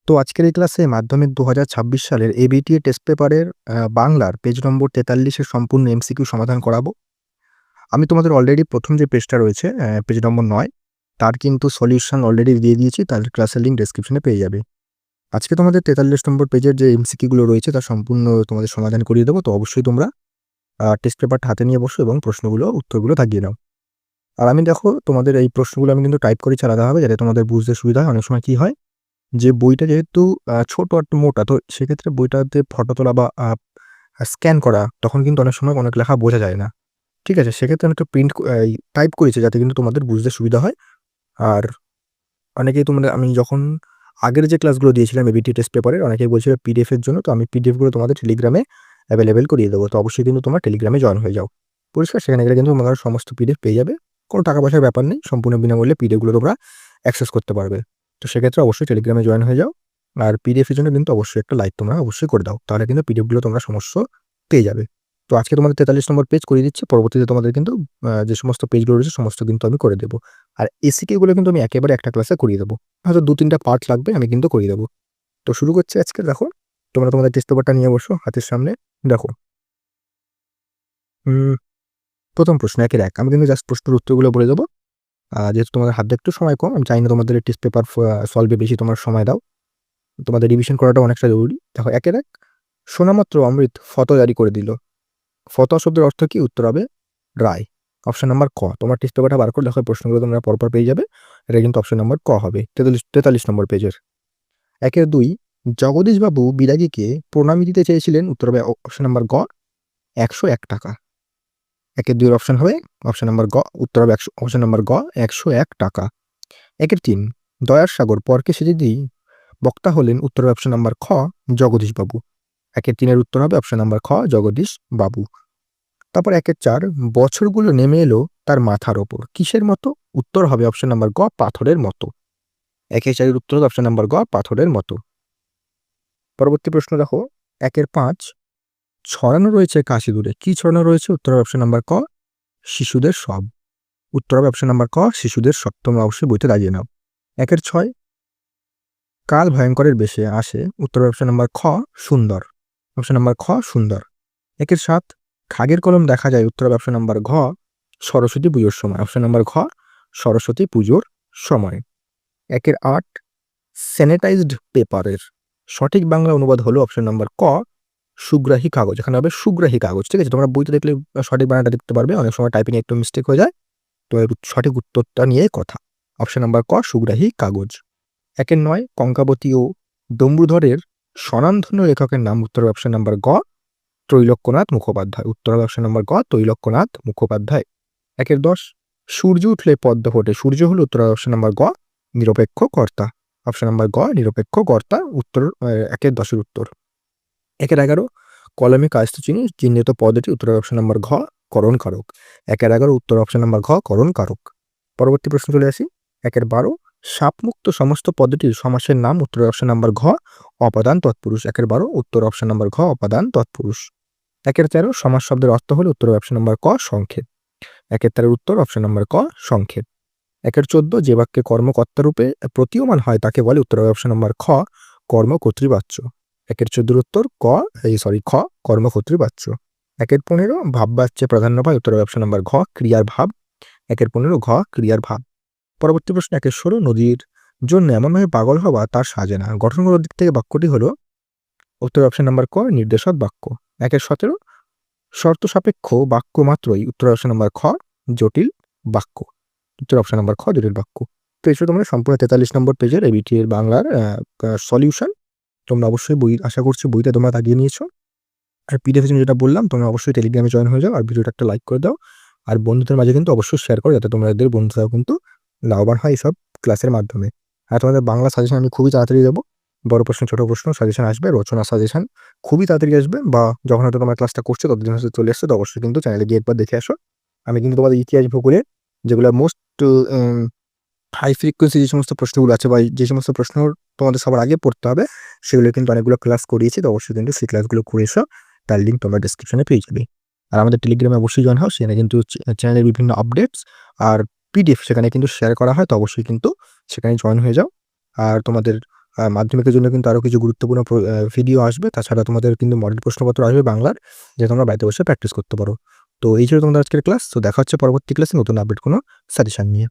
তো আজকের এই ক্লাসে মাধ্যমিক ২০২৬ সালের এবিটিএ টেস্ট পেপারের বাংলার পেজ নম্বর ৪৩ এর সম্পূর্ণ এমসিকিউ সমাধান করাবো। আমি তোমাদের অলরেডি ১ম যে পেজটা রয়েছে পেজ নম্বর ৯ তার কিন্তু সলিউশন অলরেডি দিয়ে দিয়েছি। তার ক্লাসের লিঙ্ক ডেসক্রিপশনে পেয়ে যাবে। আজকে তোমাদের ৪৩ নম্বর পেজের যে এমসিকিউ গুলো রয়েছে তার সম্পূর্ণ তোমাদের সমাধান করিয়ে দেবো। তো অবশ্যই তোমরা টেস্ট পেপারটা হাতে নিয়ে বসো এবং উত্তরগুলো দাগিয়ে নাও। আর আমি দেখো তোমাদের এই প্রশ্নগুলো আমি কিন্তু টাইপ করেছি আলাদাভাবে, যাতে তোমাদের বুঝতে সুবিধা হয়। অনেক সময় কি হয় যে বইটা যেহেতু ছোট আর একটু মোটা, তো সেক্ষেত্রে বইটাতে ফটো তোলা বা স্ক্যান করা তখন কিন্তু অনেক সময় অনেক লেখা বোঝা যায় না। ঠিক আছে? সেক্ষেত্রে আমি একটু টাইপ করেছি যাতে কিন্তু তোমাদের বুঝতে সুবিধা হয়। আর অনেকেই আমি যখন আগের যে ক্লাসগুলো দিয়েছিলাম এবিটি টেস্ট পেপারের, অনেকেই বলছিল পিডিএফ এর জন্য। তো আমি পিডিএফগুলো তোমাদের টেলিগ্রামে অ্যাভেলেবেল করিয়ে দেবো। তো অবশ্যই কিন্তু তোমরা টেলিগ্রামে জয়েন হয়ে যাও। পরিষ্কার? সেখানে গেলে কিন্তু তোমরা সমস্ত পিডিএফ পেয়ে যাবে। কোনো টাকা পয়সার ব্যাপার নেই। সম্পূর্ণ বিনামূল্যে পিডিএফগুলো তোমরা অ্যাক্সেস করতে পারবে। তো সেক্ষেত্রে অবশ্যই টেলিগ্রামে জয়েন হয়ে যাও। আর পিডিএফ এর জন্য কিন্তু অবশ্যই একটা লাইক তোমরা অবশ্যই করে দাও। তাহলে কিন্তু পিডিএফগুলো তোমরা সমস্ত পেয়ে যাবে। তো আজকে তোমাদের ৪৩ নম্বর পেজ করিয়ে দিচ্ছি। পরবর্তীতে তোমাদের কিন্তু যে সমস্ত পেজগুলো রয়েছে সমস্ত কিন্তু আমি করে দেবো। আর এসিকিউ গুলো কিন্তু আমি একেবারে একটা ক্লাসে করিয়ে দেবো। হয়তো ২-৩ টা পার্ট লাগবে, আমি কিন্তু করিয়ে দেবো। তো শুরু করছি আজকে। দেখো, তোমরা তোমাদের টেস্ট পেপারটা নিয়ে বসো হাতের সামনে। দেখো, উম ১ম প্রশ্ন ১ এর ১। আমি কিন্তু জাস্ট প্রশ্নের উত্তরগুলো বলে দেবো। যেহেতু তোমাদের হাতে একটু সময় কম, আমি চাই না তোমাদের এই টেস্ট পেপার সলভে বেশি তোমার সময় দাও। তোমাদের রিভিশন করাটা অনেকটা জরুরি। দেখো, ১ এর ১, সোনামাত্র অমৃত ফতো জারি করে দিল। ফতোয়া শব্দের অর্থ কি? উত্তর হবে রায়। অপশন নাম্বার ক। তোমার টেস্ট পেপারটা বার করে দেখো, প্রশ্নগুলো তোমরা পরপর পেয়ে যাবে। এটা কিন্তু অপশন নাম্বার ক হবে ৪৩ নম্বর পেজের। ১ এর ২, জগদীশবাবু বিরাগীকে প্রণামী দিতে চেয়েছিলেন। উত্তর হবে অপশন নাম্বার গ, ১০১ টাকা। ১ এর ২ এর অপশন হবে অপশন নাম্বার গ, উত্তর হবে অপশন নাম্বার গ, ১০১ টাকা। ১ এর ৩, দয়ার সাগর পরকে সেজে দিই বক্তা হলেন। উত্তর হবে অপশন নাম্বার খ, জগদীশবাবু। ১ এর ৩ এর উত্তর হবে অপশন নাম্বার খ, জগদীশবাবু। তারপর ১ এর ৪, বছরগুলো নেমে এলো তার মাথার ওপর কিসের মতো? উত্তর হবে অপশন নাম্বার গ, পাথরের মতো। ১ এর ৪ এর উত্তর হবে অপশন নাম্বার গ, পাথরের মতো। পরবর্তী প্রশ্ন দেখো, ১ এর ৫, ছড়ানো রয়েছে কাশি দূরে। কি ছড়ানো রয়েছে? উত্তর হবে অপশন নাম্বার ক, শিশুদের সব। উত্তর হবে অপশন নাম্বার ক, শিশুদের সব। তোমরা অবশ্যই বইতে দাগিয়ে নাও। ১ এর ৬, কাল ভয়ঙ্করের বেশে আসে। উত্তর হবে অপশন নাম্বার খ, সুন্দর। অপশন নাম্বার খ, সুন্দর। ১ এর ৭, খাগের কলম দেখা যায়। উত্তর হবে অপশন নাম্বার ঘ, সরস্বতী পুজোর সময়। অপশন নাম্বার ঘ, সরস্বতী পুজোর সময়। ১ এর ৮, স্যানিটাইজড পেপারের সঠিক বাংলা অনুবাদ হলো অপশন নাম্বার ক, সুগ্রাহী কাগজ। এখানে হবে সুগ্রাহী কাগজ। ঠিক আছে? তোমরা বইতে দেখলে সঠিক বানানটা দেখতে পারবে। অনেক সময় টাইপিং একটু মিস্টেক হয়ে যায়। তো এর সঠিক উত্তরটা নিয়ে কথা। অপশন নাম্বার ক, সুগ্রাহী কাগজ। ১ এর ৯, কঙ্কাবতী ও ডম্বুধরের স্বনামধন্য লেখকের নাম। উত্তর হবে অপশন নাম্বার গ, ত্রৈলোক্যনাথ মুখোপাধ্যায়। উত্তর হবে অপশন নাম্বার গ, ত্রৈলোক্যনাথ মুখোপাধ্যায়। ১ এর ১০, সূর্য উঠলে পদ্ম ফোটে। সূর্য হলো উত্তর হবে অপশন নাম্বার গ, নিরপেক্ষ কর্তা। অপশন নাম্বার গ, নিরপেক্ষ কর্তা। উত্তর ১ এর ১০ এর উত্তর। ১ এর ১১, কলমে কায়স্থ চিহ্নিত পদটি। উত্তর হবে অপশন নাম্বার ঘ, করণ কারক। ১ এর ১১ উত্তর অপশন নাম্বার ঘ, করণ কারক। পরবর্তী প্রশ্ন চলে আসি। ১ এর ১২, সাপমুক্ত সমস্ত পদটির সমাসের নাম। উত্তর অপশন নাম্বার ঘ, অপাদান তৎপুরুষ। ১ এর ১২ উত্তর অপশন নাম্বার ঘ, অপাদান তৎপুরুষ। ১ এর ১৩, সমাস শব্দের অর্থ হলো। উত্তর অপশন নাম্বার ক, সংক্ষেপ। ১ এর ১৩ উত্তর অপশন নাম্বার ক, সংক্ষেপ। ১ এর ১৪, যে বাক্যে কর্মকর্তা রূপে প্রতীয়মান হয় তাকে বলে। উত্তর হবে অপশন নাম্বার খ, কর্মকর্তৃবাচ্য। ১ এর ১৪ উত্তর খ, কর্মকর্তৃবাচ্য। ১ এর ১৫, ভাববাচ্যে প্রাধান্য পায়। উত্তর হবে অপশন নাম্বার ঘ, ক্রিয়ার ভাব। ১ এর ১৫ ঘ, ক্রিয়ার ভাব। পরবর্তী প্রশ্ন ১ এর ১৬, নদীর জন্য এমনভাবে পাগল হওয়া তার সাজে না। গঠনগত দিক থেকে বাক্যটি হলো। উত্তর অপশন নাম্বার ক, নির্দেশক বাক্য। ১ এর ১৭, শর্ত সাপেক্ষ বাক্য মাত্রই। উত্তর অপশন নাম্বার খ, জটিল বাক্য। উত্তর অপশন নাম্বার খ, জটিল বাক্য। তো এই ছিল তোমরা সম্পূর্ণ ৪৩ নম্বর পেজের এবিটি এর বাংলার সলিউশন। তোমরা অবশ্যই আশা করছি বইটা তোমরা দাগিয়ে নিয়েছো। আর পিডিএফ এর জন্য যেটা বললাম, তোমরা অবশ্যই টেলিগ্রামে জয়েন হয়ে যাও। আর ভিডিওটা একটা লাইক করে দাও। আর বন্ধুদের মাঝে কিন্তু অবশ্যই শেয়ার করো, যাতে তোমাদের বন্ধুরাও কিন্তু লাভবান হয় এইসব ক্লাসের মাধ্যমে। আর তোমাদের বাংলা সাজেশন আমি খুবই তাড়াতাড়ি দেবো। বড় প্রশ্ন, ছোট প্রশ্ন সাজেশন আসবে, রচনা সাজেশন খুবই তাড়াতাড়ি আসবে। বা যখন হয়তো তোমরা ক্লাসটা করছো ততদিন হয়তো চলে আসছে। তো অবশ্যই কিন্তু চ্যানেলে গিয়ে একবার দেখে আসো। আমি কিন্তু তোমাদের ইতিহাস, ভূগোলের যেগুলো মোস্ট হাই ফ্রিকোয়েন্সি যে সমস্ত প্রশ্নগুলো আছে, বা যে সমস্ত প্রশ্ন তোমাদের সবার আগে পড়তে হবে, সেগুলো কিন্তু অনেকগুলো ক্লাস করিয়েছি। তো অবশ্যই কিন্তু সেই ক্লাসগুলো করে এসো। তার লিঙ্ক তোমরা ডেসক্রিপশনে পেয়ে যাবে। আর আমাদের টেলিগ্রামে অবশ্যই জয়েন হও। সেখানে কিন্তু চ্যানেলের বিভিন্ন আপডেটস আর পিডিএফ সেখানে কিন্তু শেয়ার করা হয়। তো অবশ্যই কিন্তু সেখানে জয়েন হয়ে যাও। আর তোমাদের মাধ্যমিকের জন্য কিন্তু আরও কিছু গুরুত্বপূর্ণ ভিডিও আসবে। তাছাড়া তোমাদের কিন্তু মডেল প্রশ্নপত্র আসবে বাংলার, যা তোমরা বাড়িতে বসে প্র্যাকটিস করতে পারো। তো এই ছিল তোমাদের আজকের ক্লাস। তো দেখা হচ্ছে পরবর্তী ক্লাসে নতুন আপডেট কোনো সাজেশন নিয়ে।